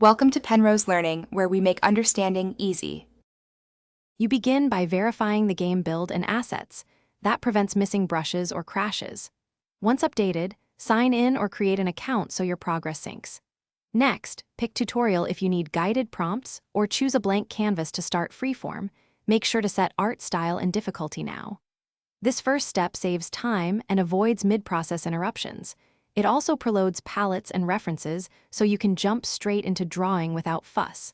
Welcome to Penrose Learning, where we make understanding easy. You begin by verifying the game build and assets. That prevents missing brushes or crashes. Once updated, sign in or create an account so your progress syncs. Next, pick Tutorial if you need guided prompts, or choose a blank canvas to start freeform. Make sure to set art style and difficulty now. This first step saves time and avoids mid-process interruptions. It also preloads palettes and references so you can jump straight into drawing without fuss.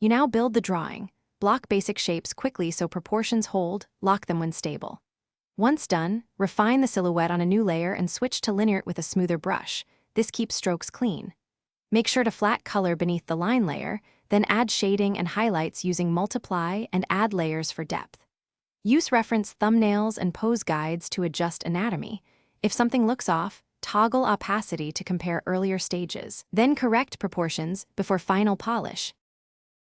You now build the drawing. Block basic shapes quickly so proportions hold, lock them when stable. Once done, refine the silhouette on a new layer and switch to linear with a smoother brush. This keeps strokes clean. Make sure to flat color beneath the line layer, then add shading and highlights using multiply and add layers for depth. Use reference thumbnails and pose guides to adjust anatomy. If something looks off, toggle opacity to compare earlier stages. Then correct proportions before final polish.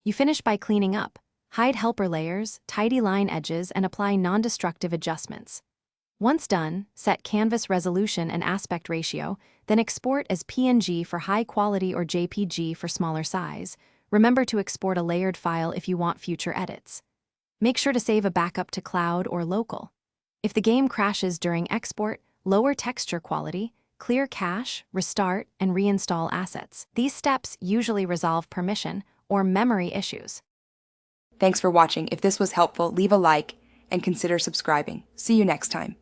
You finish by cleaning up. Hide helper layers, tidy line edges, and apply non-destructive adjustments. Once done, set canvas resolution and aspect ratio, then export as PNG for high quality or JPG for smaller size. Remember to export a layered file if you want future edits. Make sure to save a backup to cloud or local. If the game crashes during export, lower texture quality, clear cache, restart, and reinstall assets. These steps usually resolve permission or memory issues. Thanks for watching. If this was helpful, leave a like and consider subscribing. See you next time.